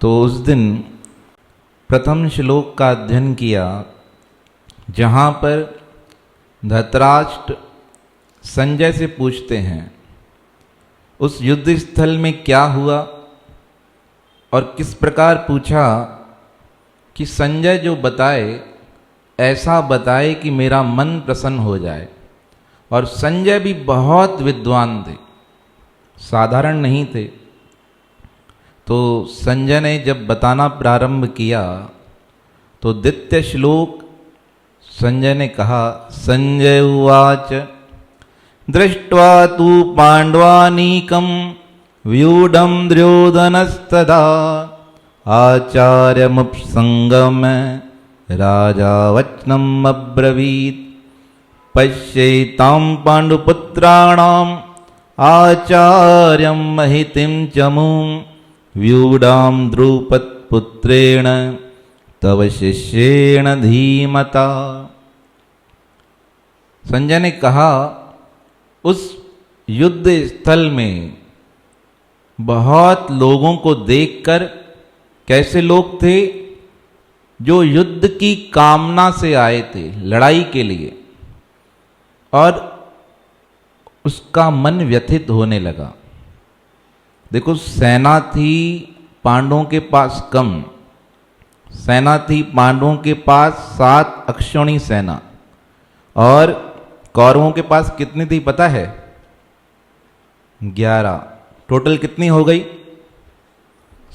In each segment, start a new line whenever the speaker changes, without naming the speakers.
तो उस दिन प्रथम श्लोक का अध्ययन किया, जहाँ पर धृतराष्ट्र संजय से पूछते हैं उस युद्ध स्थल में क्या हुआ, और किस प्रकार पूछा कि संजय जो बताए ऐसा बताए कि मेरा मन प्रसन्न हो जाए। और संजय भी बहुत विद्वान थे, साधारण नहीं थे। तो संजय ने जब बताना प्रारंभ किया तो द्वितीय श्लोक संजय ने कहा, संजय उवाच दृष्ट्वा तु पांडवानीकं व्यूढं दुर्योधनस्तदा आचार्यमुपसंगम्य राजा वचनम् अब्रवीत् पश्येतां पाण्डुपुत्राणाम् आचार्यं महितिं चमुं व्यूढां द्रुपदपुत्रेण तव शिष्येण धीमता। संजय ने कहा, उस युद्ध स्थल में बहुत लोगों को देखकर, कैसे लोग थे? जो युद्ध की कामना से आए थे, लड़ाई के लिए, और उसका मन व्यथित होने लगा। देखो, सेना थी पांडवों के पास कम, सेना थी पांडवों के पास 7 अक्षौणी सेना, और कौरवों के पास कितनी थी पता है? 11। टोटल कितनी हो गई?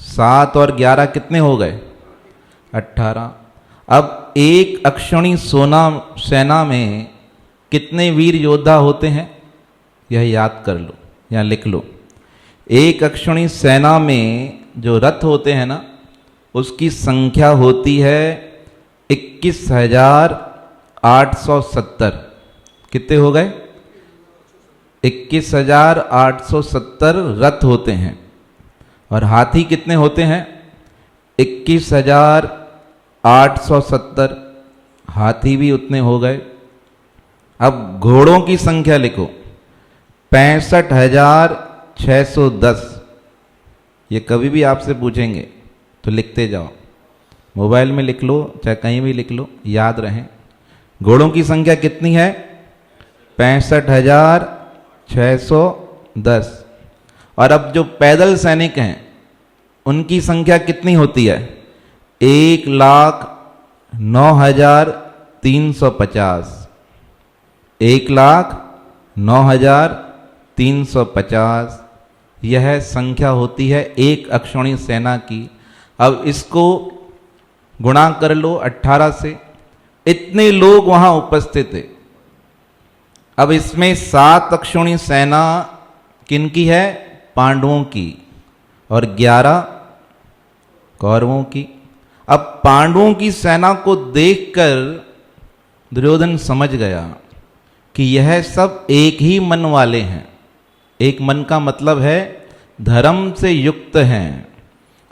7 और 11 कितने हो गए? 18। अब एक अक्षौणी सेना में कितने वीर योद्धा होते हैं? यह याद कर लो या लिख लो। एक अक्षौणी सेना में जो रथ होते हैं ना, उसकी संख्या होती है 21,870। कितने हो गए? 21,870 रथ होते हैं। और हाथी कितने होते हैं? 21,870 हाथी भी उतने हो गए। अब घोड़ों की संख्या लिखो, 65,610। ये कभी भी आपसे पूछेंगे तो लिखते जाओ, मोबाइल में लिख लो, चाहे कहीं भी लिख लो, याद रहें। घोड़ों की संख्या कितनी है? 65,610। और अब जो पैदल सैनिक हैं उनकी संख्या कितनी होती है? 1,09,350। 1,09,350 यह संख्या होती है एक अक्षौणी सेना की। अब इसको गुणा कर लो 18 से, इतने लोग वहां उपस्थित थे। अब इसमें 7 अक्षौणी सेना किनकी है? पांडवों की, और 11 कौरवों की। अब पांडवों की सेना को देखकर दुर्योधन समझ गया कि यह सब एक ही मन वाले हैं। एक मन का मतलब है धर्म से युक्त हैं,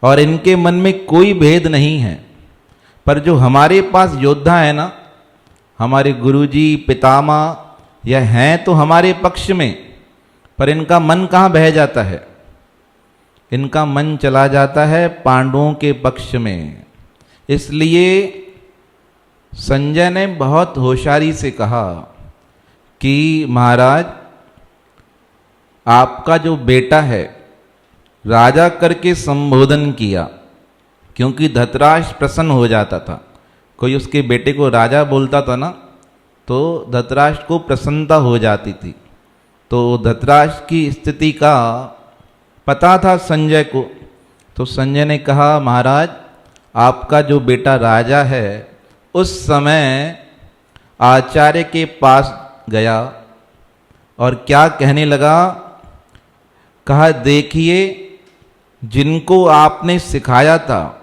और इनके मन में कोई भेद नहीं है। पर जो हमारे पास योद्धा है ना, हमारे गुरुजी पितामह, यह हैं तो हमारे पक्ष में, पर इनका मन कहाँ बह जाता है? इनका मन चला जाता है पांडवों के पक्ष में। इसलिए संजय ने बहुत होशियारी से कहा कि महाराज, आपका जो बेटा है, राजा करके संबोधन किया, क्योंकि धृतराष्ट्र प्रसन्न हो जाता था। कोई उसके बेटे को राजा बोलता था ना, तो धृतराष्ट्र को प्रसन्नता हो जाती थी। तो धृतराष्ट्र की स्थिति का पता था संजय को। तो संजय ने कहा, महाराज, आपका जो बेटा राजा है, उस समय आचार्य के पास गया और क्या कहने लगा? कहा, देखिए, जिनको आपने सिखाया था,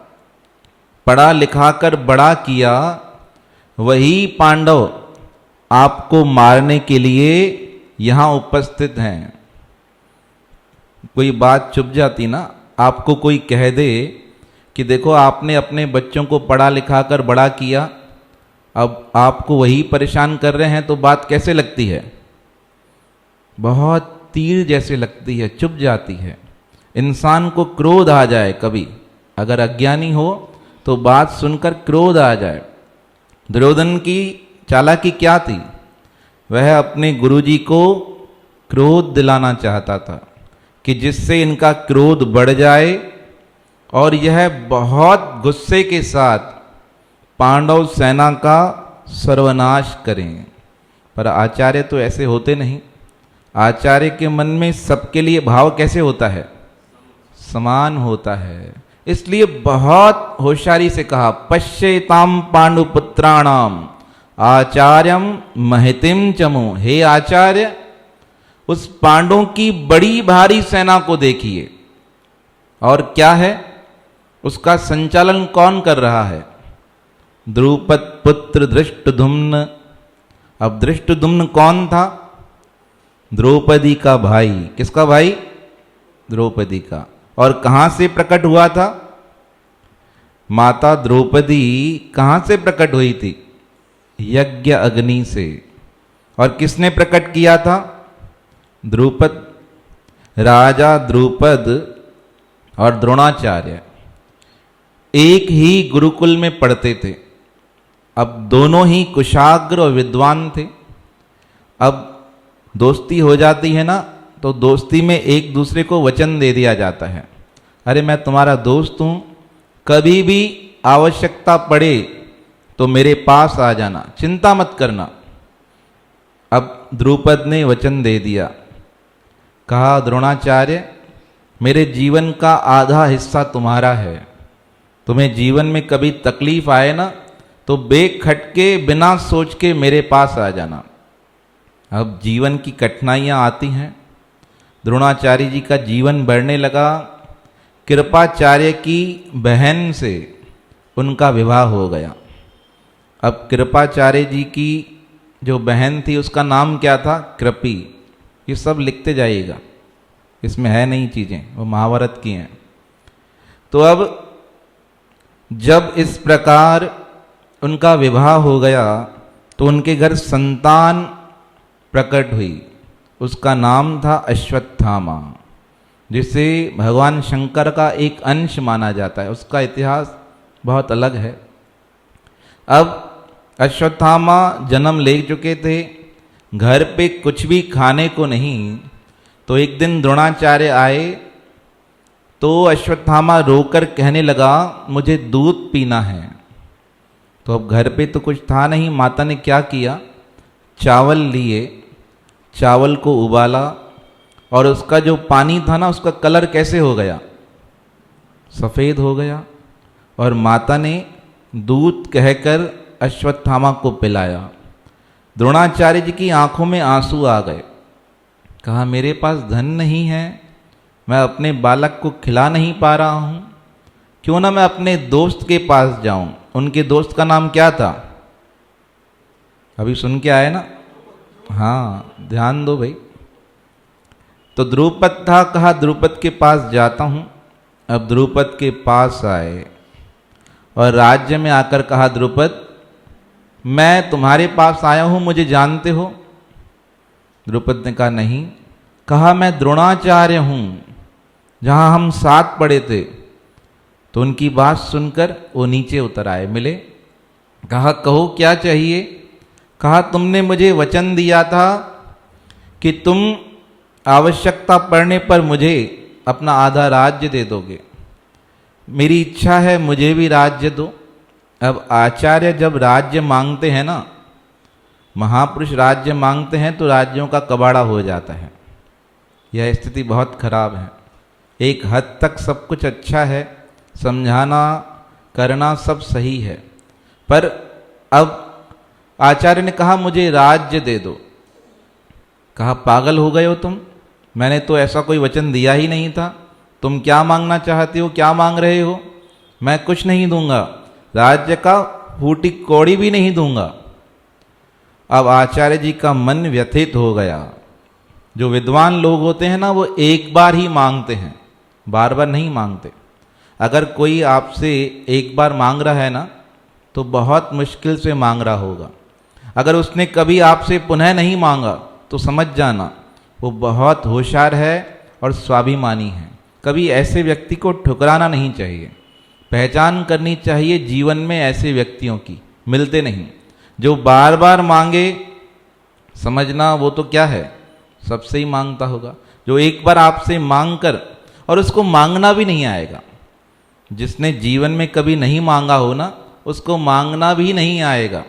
पढ़ा लिखा कर बड़ा किया, वही पांडव आपको मारने के लिए यहाँ उपस्थित हैं। कोई बात चुप जाती ना, आपको कोई कह दे कि देखो, आपने अपने बच्चों को पढ़ा लिखा कर बड़ा किया, अब आपको वही परेशान कर रहे हैं, तो बात कैसे लगती है? बहुत तीर जैसे लगती है, चुप जाती है। इंसान को क्रोध आ जाए कभी, अगर अज्ञानी हो तो बात सुनकर क्रोध आ जाए। दुर्योधन की चालाकी क्या थी? वह अपने गुरुजी को क्रोध दिलाना चाहता था कि जिससे इनका क्रोध बढ़ जाए और यह बहुत गुस्से के साथ पांडव सेना का सर्वनाश करें। पर आचार्य तो ऐसे होते नहीं। आचार्य के मन में सबके लिए भाव कैसे होता है? समान होता है। इसलिए बहुत होशियारी से कहा, पश्येताम पांडुपुत्राणाम आचार्यम महतिम चमो। हे आचार्य, उस पांडवों की बड़ी भारी सेना को देखिए। और क्या है? उसका संचालन कौन कर रहा है? द्रुपद पुत्र धृष्टद्युम्न। अब धृष्टद्युम्न कौन था? द्रौपदी का भाई। किसका भाई? द्रौपदी का। और कहां से प्रकट हुआ था? माता द्रौपदी कहां से प्रकट हुई थी? यज्ञ अग्नि से। और किसने प्रकट किया था? द्रुपद। राजा द्रुपद और द्रोणाचार्य एक ही गुरुकुल में पढ़ते थे। अब दोनों ही कुशाग्र और विद्वान थे। अब दोस्ती हो जाती है ना, तो दोस्ती में एक दूसरे को वचन दे दिया जाता है, अरे मैं तुम्हारा दोस्त हूं, कभी भी आवश्यकता पड़े तो मेरे पास आ जाना, चिंता मत करना। अब द्रुपद ने वचन दे दिया, कहा द्रोणाचार्य मेरे जीवन का आधा हिस्सा तुम्हारा है, तुम्हें जीवन में कभी तकलीफ आए ना तो बेखटके बिना सोच के मेरे पास आ जाना। अब जीवन की कठिनाइयां आती हैं। द्रोणाचार्य जी का जीवन बढ़ने लगा। कृपाचार्य की बहन से उनका विवाह हो गया। अब कृपाचार्य जी की जो बहन थी उसका नाम क्या था? कृपी। ये सब लिखते जाइएगा, इसमें है नहीं चीजें, वो महाभारत की हैं। तो अब जब इस प्रकार उनका विवाह हो गया तो उनके घर संतान प्रकट हुई। उसका नाम था अश्वत्थामा, जिसे भगवान शंकर का एक अंश माना जाता है। उसका इतिहास बहुत अलग है। अब अश्वत्थामा जन्म ले चुके थे, घर पे कुछ भी खाने को नहीं। तो एक दिन द्रोणाचार्य आए तो अश्वत्थामा रोकर कहने लगा मुझे दूध पीना है। तो अब घर पे तो कुछ था नहीं। माता ने क्या किया? चावल लिए, चावल को उबाला और उसका जो पानी था ना उसका कलर कैसे हो गया? सफ़ेद हो गया। और माता ने दूध कहकर अश्वत्थामा को पिलाया। द्रोणाचार्य जी की आंखों में आंसू आ गए। कहा मेरे पास धन नहीं है, मैं अपने बालक को खिला नहीं पा रहा हूँ, क्यों ना मैं अपने दोस्त के पास जाऊं। उनके दोस्त का नाम क्या था? अभी सुन के आए ना? हाँ, ध्यान दो भाई। तो द्रुपद था। कहा द्रुपद के पास जाता हूं। अब द्रुपद के पास आए और राज्य में आकर कहा द्रुपद मैं तुम्हारे पास आया हूं, मुझे जानते हो? द्रुपद ने कहा नहीं। कहा मैं द्रोणाचार्य हूं, जहां हम साथ पढ़े थे। तो उनकी बात सुनकर वो नीचे उतर आए, मिले। कहा कहो क्या चाहिए? कहा तुमने मुझे वचन दिया था कि तुम आवश्यकता पड़ने पर मुझे अपना आधा राज्य दे दोगे। मेरी इच्छा है मुझे भी राज्य दो। अब आचार्य जब राज्य मांगते हैं ना, महापुरुष राज्य मांगते हैं तो राज्यों का कबाड़ा हो जाता है। यह स्थिति बहुत खराब है। एक हद तक सब कुछ अच्छा है, समझाना करना सब सही है, पर अब आचार्य ने कहा मुझे राज्य दे दो। कहा पागल हो गए हो तुम, मैंने तो ऐसा कोई वचन दिया ही नहीं था। तुम क्या मांगना चाहते हो? क्या मांग रहे हो? मैं कुछ नहीं दूंगा, राज्य का फूटी कौड़ी भी नहीं दूंगा। अब आचार्य जी का मन व्यथित हो गया। जो विद्वान लोग होते हैं ना, वो एक बार ही मांगते हैं, बार बार नहीं मांगते। अगर कोई आपसे एक बार मांग रहा है ना, तो बहुत मुश्किल से मांग रहा होगा। अगर उसने कभी आपसे पुनः नहीं मांगा तो समझ जाना वो बहुत होशियार है और स्वाभिमानी है। कभी ऐसे व्यक्ति को ठुकराना नहीं चाहिए। पहचान करनी चाहिए जीवन में ऐसे व्यक्तियों की, मिलते नहीं। जो बार बार मांगे, समझना वो तो क्या है, सबसे ही मांगता होगा। जो एक बार आपसे मांग कर और उसको मांगना भी नहीं आएगा, जिसने जीवन में कभी नहीं मांगा हो ना, उसको मांगना भी नहीं आएगा।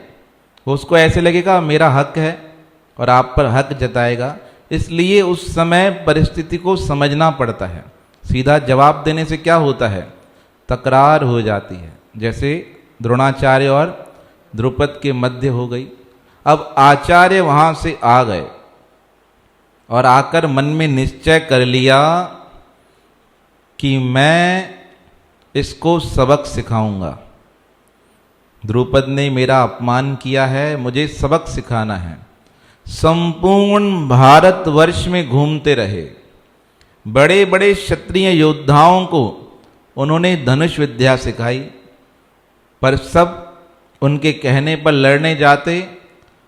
उसको ऐसे लगेगा मेरा हक है और आप पर हक जताएगा। इसलिए उस समय परिस्थिति को समझना पड़ता है। सीधा जवाब देने से क्या होता है, तकरार हो जाती है। जैसे द्रोणाचार्य और द्रुपद के मध्य हो गई। अब आचार्य वहां से आ गए और आकर मन में निश्चय कर लिया कि मैं इसको सबक सिखाऊंगा। द्रुपद ने मेरा अपमान किया है, मुझे सबक सिखाना है। संपूर्ण भारतवर्ष में घूमते रहे, बड़े बड़े क्षत्रिय योद्धाओं को उन्होंने धनुष विद्या सिखाई, पर सब उनके कहने पर लड़ने जाते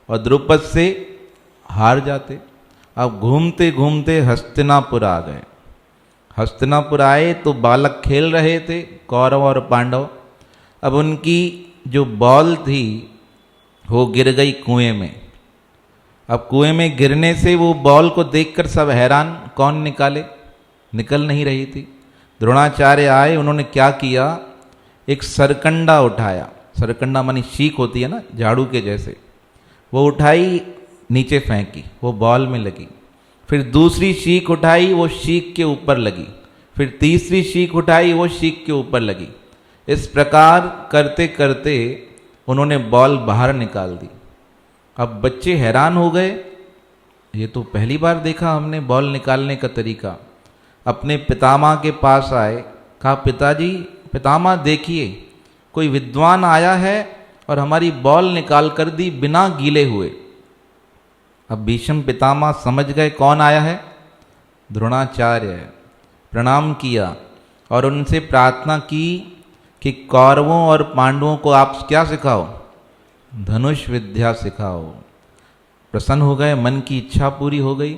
और द्रुपद से हार जाते। अब घूमते घूमते हस्तिनापुर आ गए। हस्तिनापुर आए तो बालक खेल रहे थे, कौरव और पांडव। अब उनकी जो बॉल थी वो गिर गई कुएं में। अब कुएं में गिरने से वो बॉल को देखकर सब हैरान, कौन निकाले, निकल नहीं रही थी। द्रोणाचार्य आए, उन्होंने क्या किया, एक सरकंडा उठाया। सरकंडा मानी शीख होती है ना, झाड़ू के जैसे, वो उठाई, नीचे फेंकी, वो बॉल में लगी। फिर दूसरी शीख उठाई, वो शीख के ऊपर लगी। फिर तीसरी शीख उठाई, वो शीख के ऊपर लगी। इस प्रकार करते करते उन्होंने बॉल बाहर निकाल दी। अब बच्चे हैरान हो गए, ये तो पहली बार देखा हमने बॉल निकालने का तरीका। अपने पितामह के पास आए, कहा पिताजी, पितामह देखिए, कोई विद्वान आया है और हमारी बॉल निकाल कर दी बिना गीले हुए। अब भीष्म पितामह समझ गए कौन आया है, द्रोणाचार्य। प्रणाम किया और उनसे प्रार्थना की कि कौरवों और पांडवों को आप क्या सिखाओ, धनुष विद्या सिखाओ। प्रसन्न हो गए, मन की इच्छा पूरी हो गई।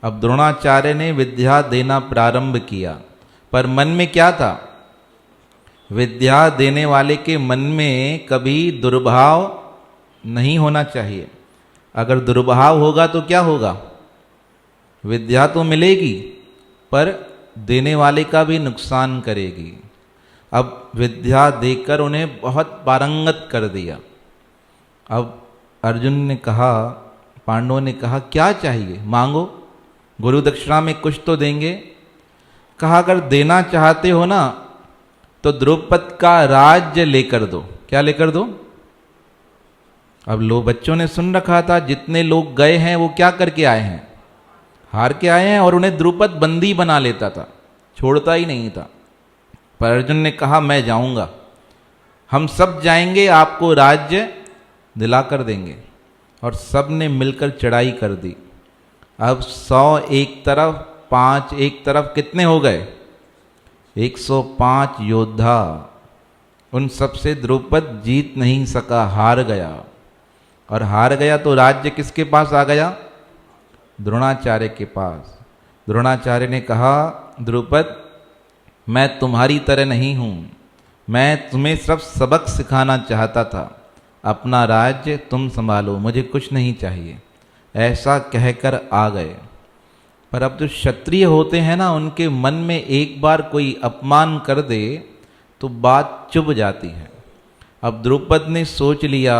अब द्रोणाचार्य ने विद्या देना प्रारंभ किया, पर मन में क्या था, विद्या देने वाले के मन में कभी दुर्भाव नहीं होना चाहिए। अगर दुर्भाव होगा तो क्या होगा, विद्या तो मिलेगी पर देने वाले का भी नुकसान करेगी। अब विद्या देकर उन्हें बहुत पारंगत कर दिया। अब अर्जुन ने कहा, पांडवों ने कहा क्या चाहिए, मांगो, गुरु दक्षिणा में कुछ तो देंगे। कहा अगर देना चाहते हो ना तो द्रौपद का राज्य लेकर दो। क्या लेकर दो, अब लो बच्चों ने सुन रखा था, जितने लोग गए हैं वो क्या करके आए हैं, हार के आए हैं, और उन्हें द्रुपद बंदी बना लेता था, छोड़ता ही नहीं था। पर अर्जुन ने कहा मैं जाऊंगा, हम सब जाएंगे, आपको राज्य दिला कर देंगे। और सब ने मिलकर चढ़ाई कर दी। अब 100 एक तरफ, 5 एक तरफ, कितने हो गए, 105 योद्धा। उन सब से द्रौपद जीत नहीं सका, हार गया। और हार गया तो राज्य किसके पास आ गया, द्रोणाचार्य के पास। द्रोणाचार्य ने कहा द्रौपद मैं तुम्हारी तरह नहीं हूँ, मैं तुम्हें सिर्फ सबक सिखाना चाहता था, अपना राज्य तुम संभालो, मुझे कुछ नहीं चाहिए, ऐसा कहकर आ गए। पर अब जो क्षत्रिय होते हैं ना, उनके मन में एक बार कोई अपमान कर दे तो बात चुभ जाती है। अब द्रौपद ने सोच लिया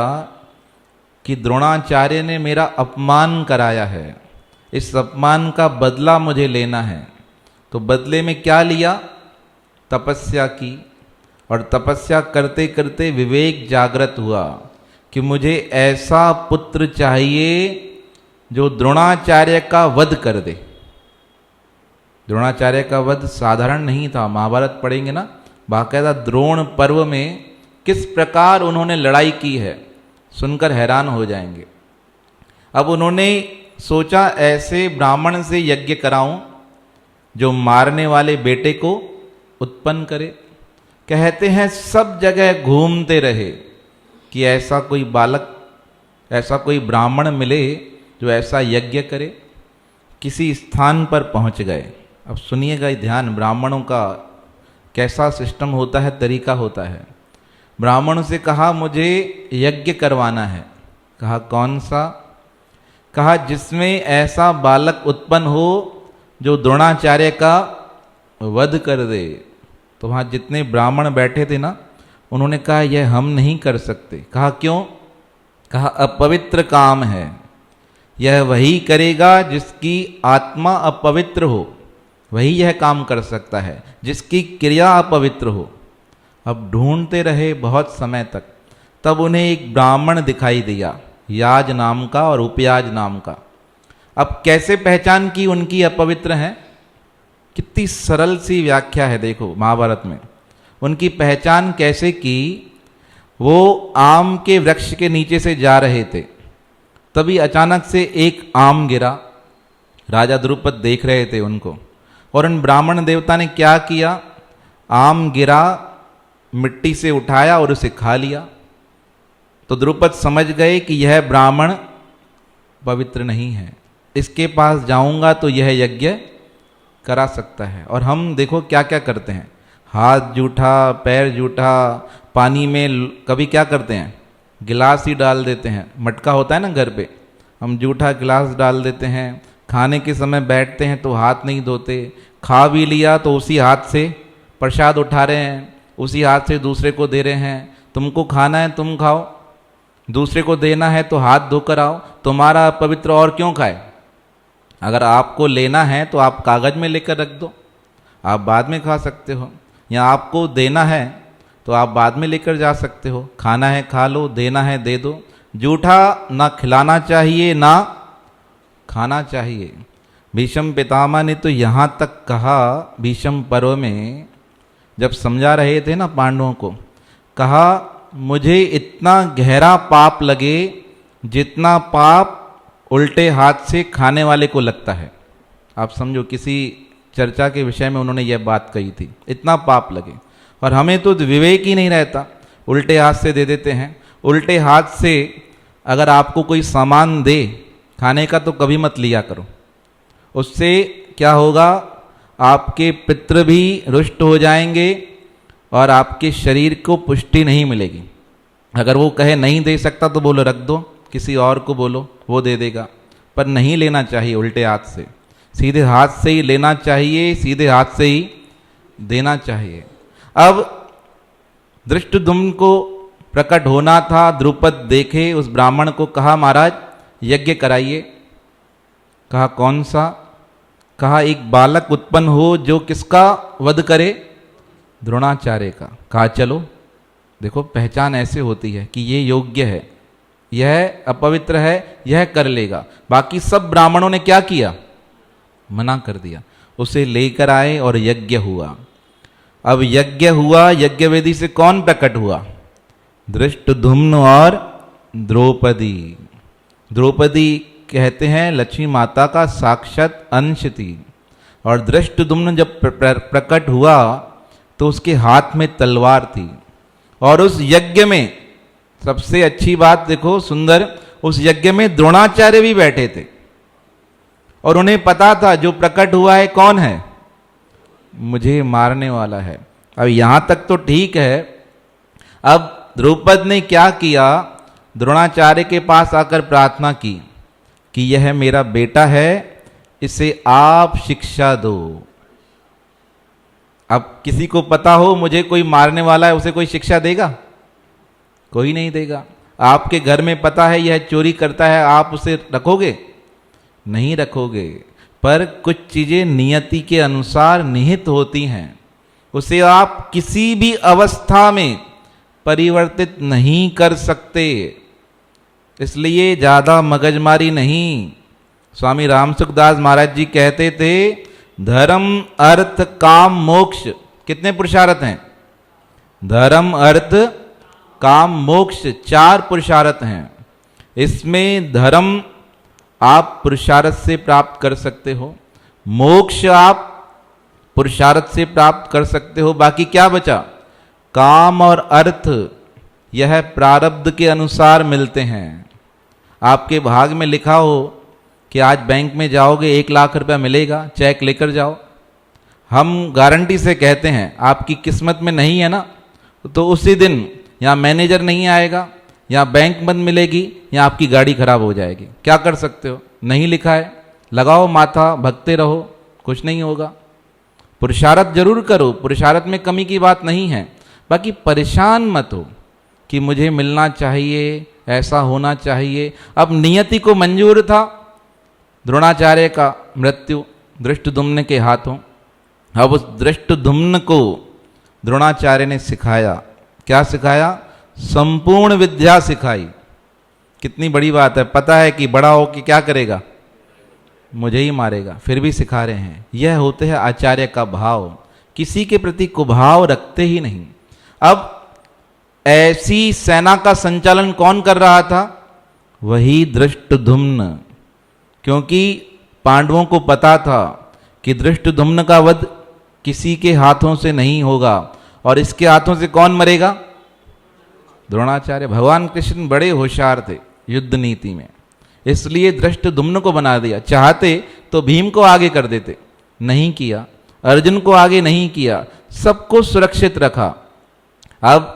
कि द्रोणाचार्य ने मेरा अपमान कराया है, इस अपमान का बदला मुझे लेना है। तो बदले में क्या लिया, तपस्या की। और तपस्या करते करते विवेक जागृत हुआ कि मुझे ऐसा पुत्र चाहिए जो द्रोणाचार्य का वध कर दे। द्रोणाचार्य का वध साधारण नहीं था, महाभारत पढ़ेंगे ना, बाकायदा द्रोण पर्व में किस प्रकार उन्होंने लड़ाई की है, सुनकर हैरान हो जाएंगे। अब उन्होंने सोचा ऐसे ब्राह्मण से यज्ञ कराऊं जो मारने वाले बेटे को उत्पन्न करे। कहते हैं सब जगह घूमते रहे कि ऐसा कोई बालक, ऐसा कोई ब्राह्मण मिले जो ऐसा यज्ञ करे। किसी स्थान पर पहुंच गए। अब सुनिएगा ध्यान, ब्राह्मणों का कैसा सिस्टम होता है, तरीका होता है। ब्राह्मण से कहा मुझे यज्ञ करवाना है। कहा कौन सा? कहा जिसमें ऐसा बालक उत्पन्न हो जो द्रोणाचार्य का वध कर दे। तो वहाँ जितने ब्राह्मण बैठे थे ना, उन्होंने कहा यह हम नहीं कर सकते। कहा क्यों? कहा अपवित्र काम है, यह वही करेगा जिसकी आत्मा अपवित्र हो, वही यह काम कर सकता है, जिसकी क्रिया अपवित्र हो। अब ढूंढते रहे बहुत समय तक, तब उन्हें एक ब्राह्मण दिखाई दिया, याज नाम का और उपयाज नाम का। अब कैसे पहचान की उनकी अपवित्र है? कितनी सरल सी व्याख्या है, देखो महाभारत में। उनकी पहचान कैसे की? वो आम के वृक्ष के नीचे से जा रहे थे, तभी अचानक से एक आम गिरा। राजा द्रुपद देख रहे थे उनको, और उन ब्राह्मण देवता ने क्या किया? आम गिरा, मिट्टी से उठाया और उसे खा लिया। तो द्रुपद समझ गए कि यह ब्राह्मण पवित्र नहीं है, इसके पास जाऊंगा तो यह यज्ञ करा सकता है। और हम देखो क्या क्या करते हैं, हाथ जूठा, पैर जूठा, पानी में कभी क्या करते हैं, गिलास ही डाल देते हैं। मटका होता है ना घर पे, हम जूठा गिलास डाल देते हैं। खाने के समय बैठते हैं तो हाथ नहीं धोते, खा भी लिया तो उसी हाथ से प्रसाद उठा रहे हैं, उसी हाथ से दूसरे को दे रहे हैं। तुमको खाना है तुम खाओ, दूसरे को देना है तो हाथ धोकर आओ। तुम्हारा पवित्र और क्यों खाए? अगर आपको लेना है तो आप कागज में लेकर रख दो, आप बाद में खा सकते हो। या आपको देना है तो आप बाद में लेकर जा सकते हो। खाना है खा लो, देना है दे दो। जूठा ना खिलाना चाहिए ना खाना चाहिए। भीष्म पितामह ने तो यहाँ तक कहा, भीष्म पर्व में जब समझा रहे थे ना पांडवों को, कहा मुझे इतना गहरा पाप लगे जितना पाप उल्टे हाथ से खाने वाले को लगता है। आप समझो, किसी चर्चा के विषय में उन्होंने यह बात कही थी, इतना पाप लगे। और हमें तो विवेक ही नहीं रहता, उल्टे हाथ से दे देते हैं। उल्टे हाथ से अगर आपको कोई सामान दे खाने का तो कभी मत लिया करो, उससे क्या होगा, आपके पितृ भी रुष्ट हो जाएंगे और आपके शरीर को पुष्टि नहीं मिलेगी। अगर वो कहे नहीं दे सकता तो बोलो रख दो, किसी और को बोलो वो दे देगा, पर नहीं लेना चाहिए उल्टे हाथ से। सीधे हाथ से ही लेना चाहिए, सीधे हाथ से ही देना चाहिए। अब धृष्टद्युम्न को प्रकट होना था, द्रुपद देखे उस ब्राह्मण को, कहा महाराज यज्ञ कराइए। कहा कौन सा? कहा एक बालक उत्पन्न हो जो किसका वध करे? द्रोणाचार्य का। कहा चलो, देखो पहचान ऐसे होती है कि ये योग्य है, यह अपवित्र है, यह कर लेगा। बाकी सब ब्राह्मणों ने क्या किया? मना कर दिया। उसे लेकर आए और यज्ञ हुआ। अब यज्ञ हुआ, यज्ञ वेदी से कौन प्रकट हुआ? धृष्टद्युम्न और द्रौपदी। द्रौपदी कहते हैं लक्ष्मी माता का साक्षात अंश थी। और धृष्टद्युम्न जब प्रकट हुआ तो उसके हाथ में तलवार थी। और उस यज्ञ में सबसे अच्छी बात देखो, सुंदर, उस यज्ञ में द्रोणाचार्य भी बैठे थे और उन्हें पता था जो प्रकट हुआ है कौन है, मुझे मारने वाला है। अब यहां तक तो ठीक है। अब द्रौपद ने क्या किया? द्रोणाचार्य के पास आकर प्रार्थना की कि यह मेरा बेटा है, इसे आप शिक्षा दो। अब किसी को पता हो मुझे कोई मारने वाला है, उसे कोई शिक्षा देगा? कोई नहीं देगा। आपके घर में पता है यह चोरी करता है, आप उसे रखोगे? नहीं रखोगे। पर कुछ चीजें नियति के अनुसार निहित होती हैं, उसे आप किसी भी अवस्था में परिवर्तित नहीं कर सकते। इसलिए ज्यादा मगजमारी नहीं। स्वामी रामसुखदास महाराज जी कहते थे धर्म अर्थ काम मोक्ष कितने पुरुषार्थ हैं? धर्म अर्थ काम मोक्ष 4 पुरुषार्थ हैं। इसमें धर्म आप पुरुषार्थ से प्राप्त कर सकते हो, मोक्ष आप पुरुषार्थ से प्राप्त कर सकते हो। बाकी क्या बचा? काम और अर्थ, यह प्रारब्ध के अनुसार मिलते हैं। आपके भाग में लिखा हो कि आज बैंक में जाओगे 1 लाख रुपया मिलेगा, चेक लेकर जाओ। हम गारंटी से कहते हैं आपकी किस्मत में नहीं है ना, तो उसी दिन यहाँ मैनेजर नहीं आएगा, यहाँ बैंक बंद मिलेगी, या आपकी गाड़ी खराब हो जाएगी। क्या कर सकते हो? नहीं लिखा है, लगाओ माथा, भगते रहो, कुछ नहीं होगा। पुरुषार्थ जरूर करो, पुरुषार्थ में कमी की बात नहीं है, बाकी परेशान मत हो कि मुझे मिलना चाहिए, ऐसा होना चाहिए। अब नियति को मंजूर था द्रोणाचार्य का मृत्यु धृष्टद्युम्न के हाथों। अब उस धृष्टद्युम्न को द्रोणाचार्य ने सिखाया। क्या सिखाया? संपूर्ण विद्या सिखाई। कितनी बड़ी बात है। पता है कि बड़ा हो कि क्या करेगा, मुझे ही मारेगा, फिर भी सिखा रहे हैं। यह होते हैं आचार्य का भाव, किसी के प्रति कुभाव रखते ही नहीं। अब ऐसी सेना का संचालन कौन कर रहा था? वही धृष्टद्युम्न, क्योंकि पांडवों को पता था कि धृष्टद्युम्न का वध किसी के हाथों से नहीं होगा, और इसके हाथों से कौन मरेगा? द्रोणाचार्य। भगवान कृष्ण बड़े होशियार थे युद्ध नीति में, इसलिए धृष्टद्युम्न को बना दिया। चाहते तो भीम को आगे कर देते, नहीं किया। अर्जुन को आगे नहीं किया, सबको सुरक्षित रखा। अब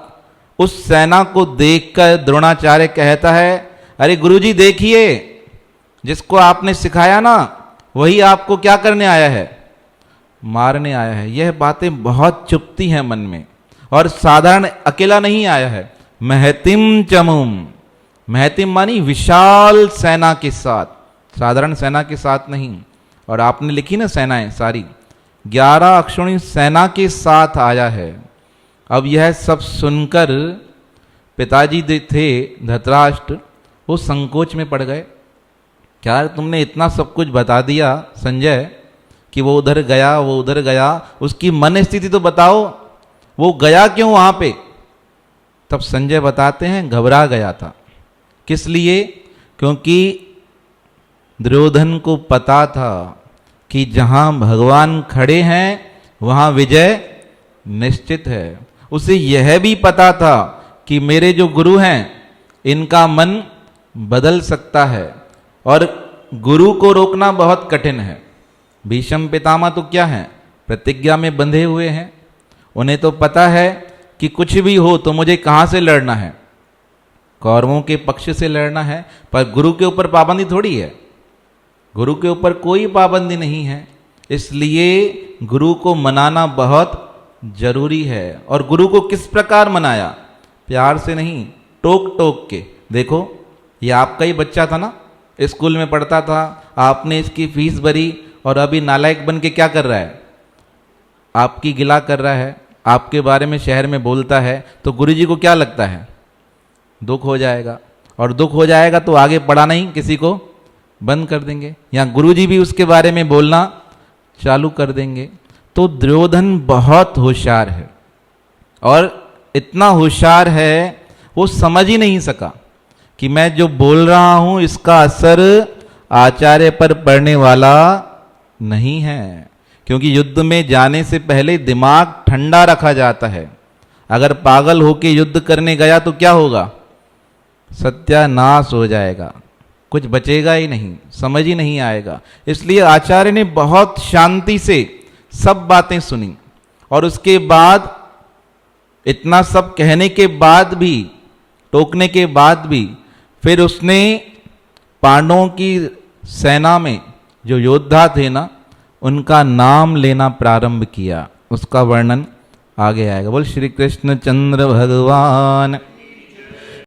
उस सेना को देखकर द्रोणाचार्य कहता है, अरे गुरुजी देखिए, जिसको आपने सिखाया ना वही आपको क्या करने आया है? मारने आया है। यह बातें बहुत चुभती हैं मन में, और साधारण अकेला नहीं आया है, महतिम चमुम। महतिम मानी विशाल सेना के साथ, साधारण सेना के साथ नहीं। और आपने लिखी ना सेनाएं सारी, 11 अक्षौणी सेना के साथ आया है। अब यह सब सुनकर पिताजी थे धृतराष्ट्र, वो संकोच में पड़ गए। क्या तुमने इतना सब कुछ बता दिया संजय, कि वो उधर गया, वो उधर गया, उसकी मन स्थिति तो बताओ, वो गया क्यों वहां पे? तब संजय बताते हैं, घबरा गया था। किस लिए? क्योंकि दुर्योधन को पता था कि जहां भगवान खड़े हैं वहां विजय निश्चित है। उसे यह भी पता था कि मेरे जो गुरु हैं इनका मन बदल सकता है, और गुरु को रोकना बहुत कठिन है। भीष्म पितामह तो क्या है, प्रतिज्ञा में बंधे हुए हैं। उन्हें तो पता है कि कुछ भी हो तो मुझे कहां से लड़ना है, कौरवों के पक्ष से लड़ना है। पर गुरु के ऊपर पाबंदी थोड़ी है, गुरु के ऊपर कोई पाबंदी नहीं है, इसलिए गुरु को मनाना बहुत जरूरी है। और गुरु को किस प्रकार मनाया? प्यार से नहीं, टोक टोक के। देखो, ये आपका ही बच्चा था ना, स्कूल में पढ़ता था, आपने इसकी फीस भरी, और अभी नालायक बन के क्या कर रहा है? आपकी गिला कर रहा है, आपके बारे में शहर में बोलता है, तो गुरुजी को क्या लगता है? दुख हो जाएगा, और दुख हो जाएगा तो आगे पढ़ाना ही किसी को बंद कर देंगे, या गुरुजी भी उसके बारे में बोलना चालू कर देंगे। तो दुर्योधन बहुत होशियार है, और इतना होशियार है वो समझ ही नहीं सका कि मैं जो बोल रहा हूं इसका असर आचार्य पर पड़ने वाला नहीं है। क्योंकि युद्ध में जाने से पहले दिमाग ठंडा रखा जाता है। अगर पागल होके युद्ध करने गया तो क्या होगा? सत्यानाश हो जाएगा, कुछ बचेगा ही नहीं, समझ ही नहीं आएगा। इसलिए आचार्य ने बहुत शांति से सब बातें सुनी, और उसके बाद इतना सब कहने के बाद भी, टोकने के बाद भी, फिर उसने पांडवों की सेना में जो योद्धा थे ना, उनका नाम लेना प्रारंभ किया। उसका वर्णन आगे आएगा। बोल श्री कृष्ण चंद्र भगवान